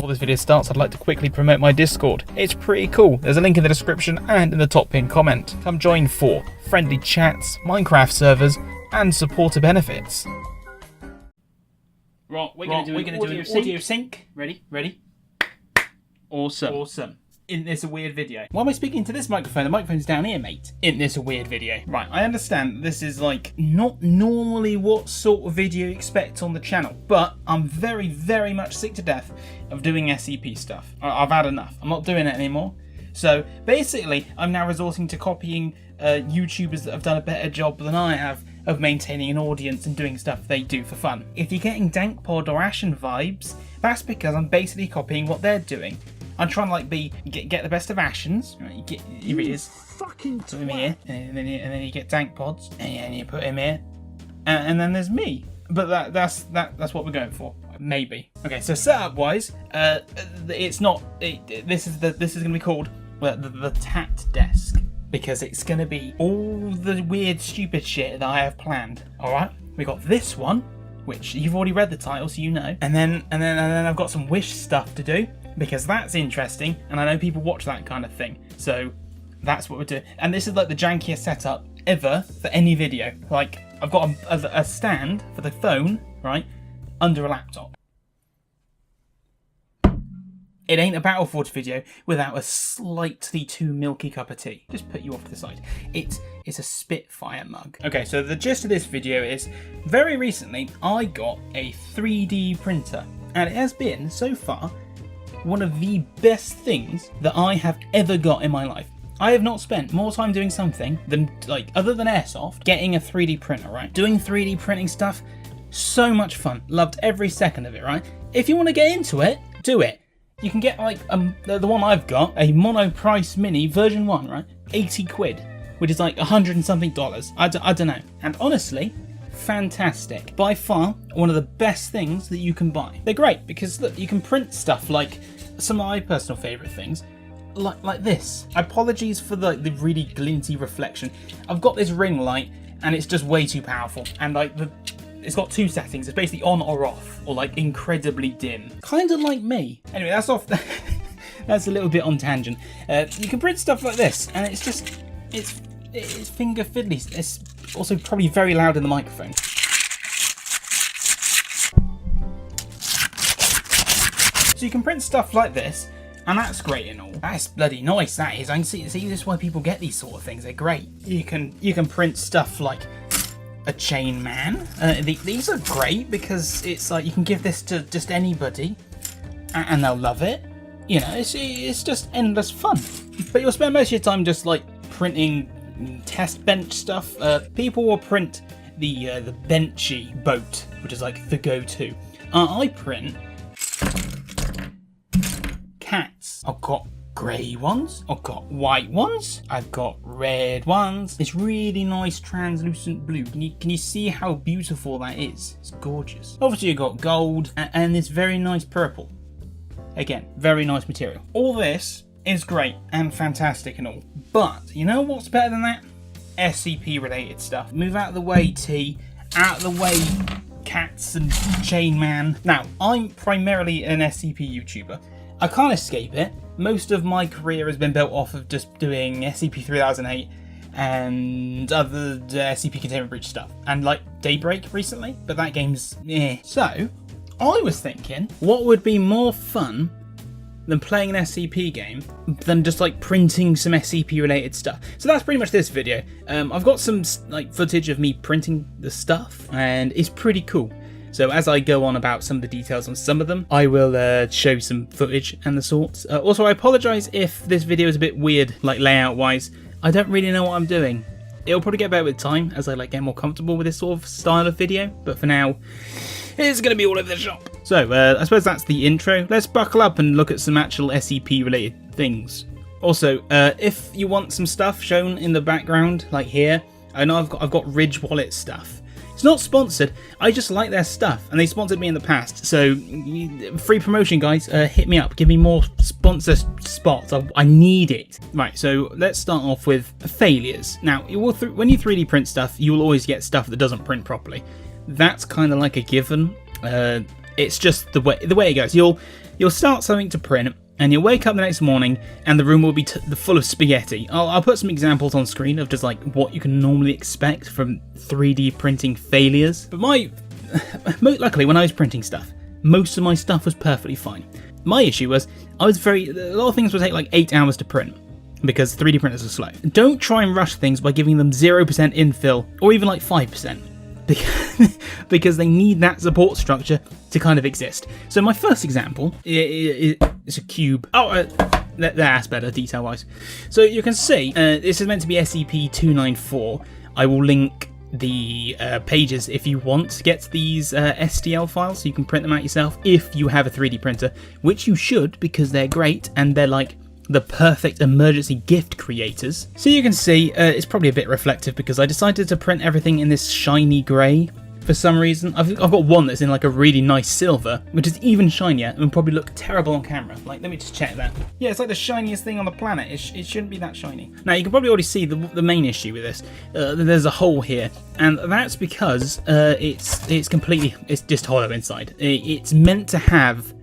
before this video starts, I'd like to quickly promote my Discord. It's pretty cool. There's a link in the description and in the top pinned comment. Come join for friendly chats, Minecraft servers, and supporter benefits. Right, we're going to do an audio sync. Ready? Awesome. Isn't this a weird video? Why am I speaking to this microphone? The microphone's down here, mate. Isn't this a weird video? Right, I understand this is like not normally what sort of video you expect on the channel, but I'm very, very much sick to death of doing SCP stuff. I've had enough. I'm not doing it anymore. So basically, I'm now resorting to copying YouTubers that have done a better job than I have of maintaining an audience and doing stuff they do for fun. If you're getting Dankpod or Ashen vibes, that's because I'm basically copying what they're doing. I'm trying to get the best of Ashens. Right, here it is. Fucking put him here, and then you get Dankpods, and you put him here, and then there's me. But that's what we're going for. Maybe. Okay, so setup wise, it's not. This is going to be called the Tat Desk, because it's going to be all the weird, stupid shit that I have planned. All right, we got this one, which you've already read the title, so you know, and then I've got some wish stuff to do, because that's interesting, and I know people watch that kind of thing, so that's what we're doing. And this is like the jankiest setup ever for any video. Like, I've got a stand for the phone, right, under a laptop. It ain't a Battleforge video without a slightly too milky cup of tea. Just put you off to the side. It's a Spitfire mug. Okay, so the gist of this video is, very recently I got a 3D printer, and it has been, so far, one of the best things that I have ever got in my life. I have not spent more time doing something than, like, other than airsoft, getting a 3D printer, right? Doing 3D printing stuff, so much fun. Loved every second of it, right? If you want to get into it, do it. You can get, like, the one I've got, a Mono Price Mini version 1, right? 80 quid, which is like $100 and something. I don't know. And honestly, fantastic. By far, one of the best things that you can buy. They're great because, look, you can print stuff like some of my personal favourite things, like this. Apologies for the really glinty reflection. I've got this ring light, and it's just way too powerful. And like it's got two settings. It's basically on or off, or like incredibly dim. Kind of like me. Anyway, that's off. That's a little bit on tangent. You can print stuff like this, and it's just it's finger fiddly. It's also probably very loud in the microphone. So you can print stuff like this, and that's great and all. That's bloody nice, that is. I can see this is why people get these sort of things. They're great. You can print stuff like a chain man. These are great because it's like you can give this to just anybody, and they'll love it. You know, it's just endless fun. But you'll spend most of your time just like printing test bench stuff. People will print the benchy boat, which is like the go-to. I print cats. I've got grey ones, I've got white ones, I've got red ones. It's really nice translucent blue. Can you see how beautiful that is? It's gorgeous. Obviously you've got gold and this very nice purple. Again, very nice material. All this is great and fantastic and all, but you know what's better than that? SCP related stuff. Move out of the way, T. Out of the way, cats and chain man. Now, I'm primarily an SCP YouTuber. I can't escape it. Most of my career has been built off of just doing SCP-3008 and other SCP Containment Breach stuff. And like Daybreak recently, but that game's eh. So, I was thinking, what would be more fun than playing an SCP game than just like printing some SCP related stuff? So that's pretty much this video. I've got some like footage of me printing the stuff, and it's pretty cool. So as I go on about some of the details on some of them, I will show some footage and the sorts. Also, I apologise if this video is a bit weird, like layout wise. I don't really know what I'm doing. It'll probably get better with time as I like get more comfortable with this sort of style of video. But for now, it's going to be all over the shop. So I suppose that's the intro. Let's buckle up and look at some actual SCP related things. Also, if you want some stuff shown in the background, like here, I know I've got Ridge Wallet stuff. It's not sponsored, I just like their stuff, and they sponsored me in the past, so free promotion guys, hit me up, give me more sponsor spots, I need it. Right, so let's start off with failures. Now, when you 3D print stuff, you will always get stuff that doesn't print properly. That's kind of like a given. It's just the way it goes. You'll start something to print, and you'll wake up the next morning, and the room will be full of spaghetti. I'll put some examples on screen of just like what you can normally expect from 3D printing failures. But luckily, when I was printing stuff, most of my stuff was perfectly fine. My issue was a lot of things would take like 8 hours to print, because 3D printers are slow. Don't try and rush things by giving them 0% infill, or even like 5%. Because they need that support structure to kind of exist. So my first example is a cube. That's better detail-wise. So you can see this is meant to be SCP-294. I will link the pages if you want to get these STL files, so you can print them out yourself if you have a 3D printer, which you should, because they're great and they're like the perfect emergency gift creators. So you can see it's probably a bit reflective because I decided to print everything in this shiny grey for some reason. I've got one that's in like a really nice silver, which is even shinier and would probably look terrible on camera. Like, let me just check that. Yeah, it's like the shiniest thing on the planet. It shouldn't be that shiny. Now you can probably already see the main issue with this. There's a hole here, and that's because it's just hollow inside. It's meant to have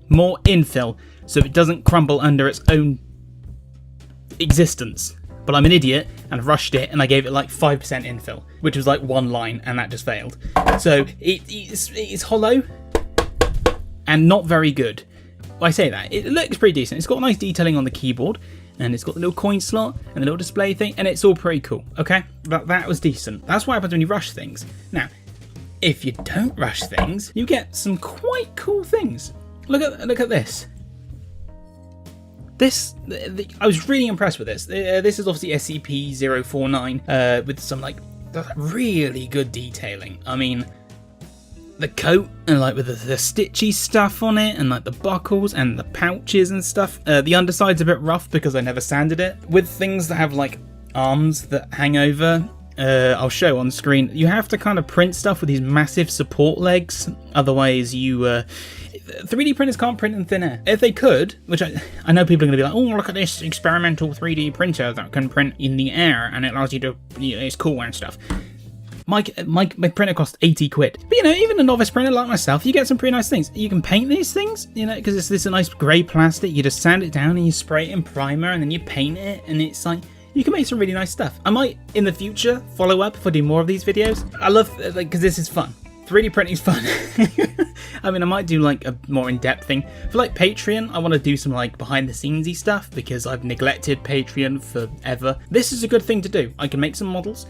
more infill so it doesn't crumble under its own existence. But I'm an idiot and I've rushed it, and I gave it like 5% infill, which was like one line, and that just failed. So it's hollow and not very good. I say that, it looks pretty decent. It's got nice detailing on the keyboard, and it's got the little coin slot and the little display thing, and it's all pretty cool, okay? That was decent. That's what happens when you rush things. Now, if you don't rush things, you get some quite cool things. Look at this. I was really impressed with this. This is obviously SCP-049 with some like really good detailing. I mean, the coat and like with the stitchy stuff on it, and like the buckles and the pouches and stuff. The underside's a bit rough because I never sanded it. With things that have like arms that hang over, I'll show on screen. You have to kind of print stuff with these massive support legs, otherwise you 3D printers can't print in thin air. If they could, which I know people are going to be like, oh, look at this experimental 3D printer that can print in the air and it allows you to, it's cool and stuff. My printer cost 80 quid. But even a novice printer like myself, you get some pretty nice things. You can paint these things, because it's this nice grey plastic. You just sand it down and you spray it in primer and then you paint it, and it's like, you can make some really nice stuff. I might, in the future, follow up if I do more of these videos. I love, because this is fun. 3D printing is fun. I mean, I might do like a more in-depth thing. For like Patreon, I want to do some like behind-the-scenesy stuff because I've neglected Patreon forever. This is a good thing to do. I can make some models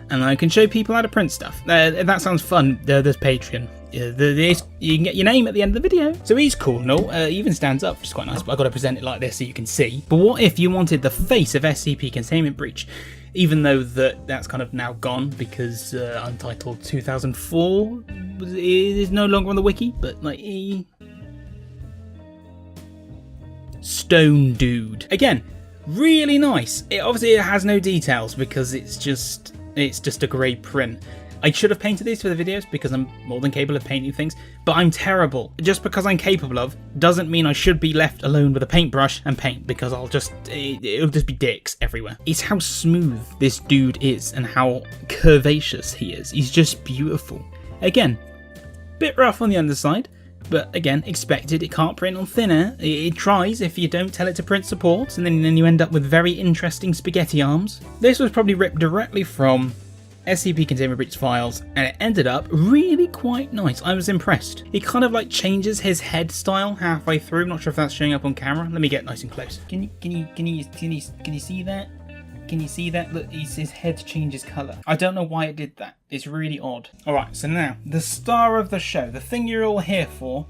and I can show people how to print stuff. If that sounds fun, there's Patreon. You can get your name at the end of the video. So he's cool and all. He even stands up, which is quite nice, but I've got to present it like this so you can see. But what if you wanted the face of SCP Containment Breach? Even though that's kind of now gone because Untitled 2004 is no longer on the wiki, but like Stone Dude. Again, really nice. It has no details because it's just a grey print. I should have painted these for the videos because I'm more than capable of painting things, but I'm terrible. Just because I'm capable of doesn't mean I should be left alone with a paintbrush and paint, because it'll just be dicks everywhere. It's how smooth this dude is and how curvaceous he is. He's just beautiful. Again, bit rough on the underside, but again, expected. It can't print on thin air. It tries if you don't tell it to print support, and then you end up with very interesting spaghetti arms. This was probably ripped directly from SCP Containment Breach files, and it ended up really quite nice. I was impressed. He kind of like changes his head style halfway through. I'm not sure if that's showing up on camera. Let me get nice and close. Can you see that? Can you see that? Look, his head changes colour. I don't know why it did that. It's really odd. Alright, so now, the star of the show, the thing you're all here for.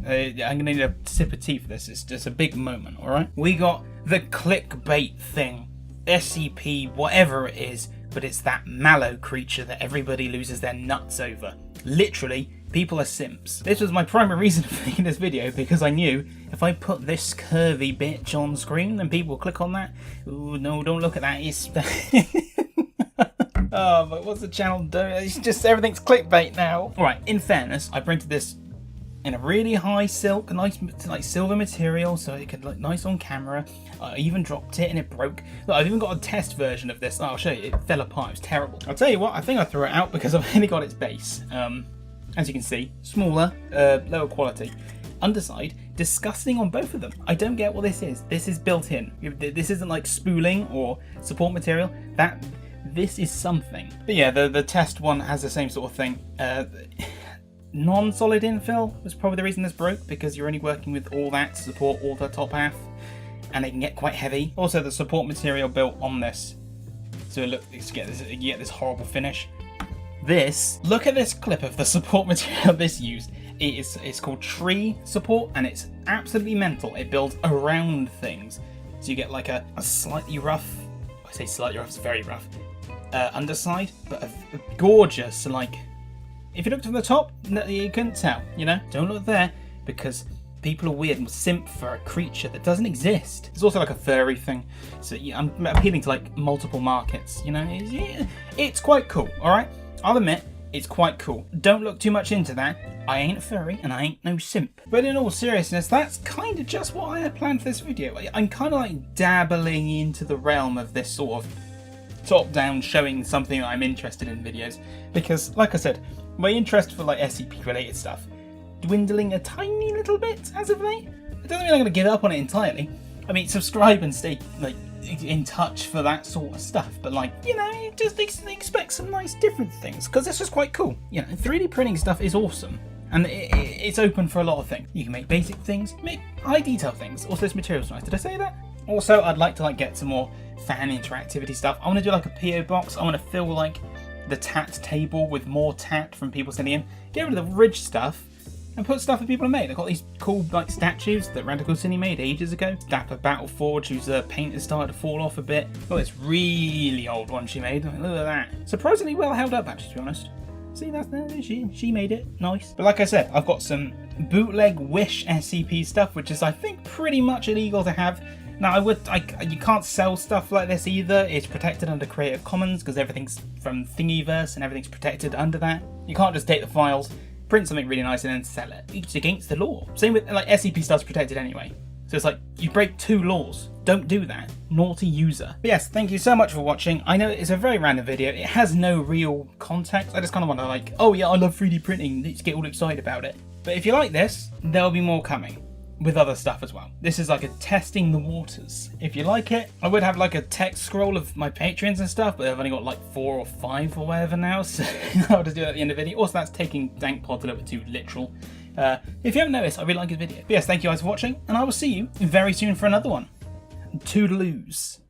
I'm gonna need a sip of tea for this. It's just a big moment, alright? We got the clickbait thing. SCP, whatever it is, but it's that mallow creature that everybody loses their nuts over. Literally, people are simps. This was my primary reason for making this video, because I knew if I put this curvy bitch on screen, then people will click on that. Ooh, no, don't look at that. It's oh, but what's the channel doing? It's just everything's clickbait now. Alright, in fairness, I printed this in a really high silk, nice like silver material, so it could look nice on camera. I even dropped it and it broke. Look, I've even got a test version of this. I'll show you. It fell apart. It was terrible. I'll tell you what, I think I threw it out because I've only got its base. As you can see, smaller, lower quality. Underside, disgusting on both of them. I don't get what this is. This is built in. This isn't like spooling or support material. This is something. But yeah, the test one has the same sort of thing. Non-solid infill was probably the reason this broke, because you're only working with all that to support all the top half, and it can get quite heavy. Also, the support material built on this, so you get this horrible finish. Look at this clip of the support material this used. It's called tree support, and it's absolutely mental. It builds around things, so you get like a slightly rough, I say slightly rough, it's very rough, underside, but a gorgeous, like, if you looked from the top, you couldn't tell, you know? Don't look there, because people are weird and will simp for a creature that doesn't exist. It's also like a furry thing, so yeah, I'm appealing to like multiple markets, you know? It's quite cool, alright? I'll admit, it's quite cool. Don't look too much into that. I ain't a furry and I ain't no simp. But in all seriousness, that's kind of just what I had planned for this video. I'm kind of like dabbling into the realm of this sort of top-down showing something that I'm interested in videos, because like I said, my interest for like SCP related stuff dwindling a tiny little bit as of late. It doesn't mean I'm going to give up on it entirely. I mean, subscribe and stay like in touch for that sort of stuff, but like, you know, just expect some nice different things, because this is quite cool. You know, 3D printing stuff is awesome, and it's open for a lot of things. You can make basic things, make high detail things. Also, this material's nice. Did I say that? Also, I'd like to like get some more fan interactivity stuff. I want to do like a PO box. I want to fill like the tat table with more tat from people sending in. Get rid of the ridge stuff and put stuff that people have made. I've got these cool like statues that Radicalsini made ages ago. Dapper Battleforge, whose paint has started to fall off a bit. Oh, this really old one she made. Look at that. Surprisingly well held up, actually, to be honest. See, that's she made it. Nice. But like I said, I've got some bootleg Wish SCP stuff, which is I think pretty much illegal to have. Now, you can't sell stuff like this either. It's protected under Creative Commons because everything's from Thingiverse and everything's protected under that. You can't just take the files, print something really nice and then sell it. It's against the law. Same with like SCP stuff's protected anyway. So it's like, you break 2 laws. Don't do that. Naughty user. But yes, thank you so much for watching. I know it's a very random video. It has no real context. I just kind of want to like, oh yeah, I love 3D printing. Let's get all excited about it. But if you like this, there'll be more coming. With other stuff as well. This is like a testing the waters. If you like it, I would have like a text scroll of my patrons and stuff, but I've only got like 4 or 5 or whatever now, so I'll just do it at the end of the video. Also, that's taking Dank Pod a little bit too literal. If you haven't noticed, I really like his video. But yes, thank you guys for watching, and I will see you very soon for another one. Toodaloos.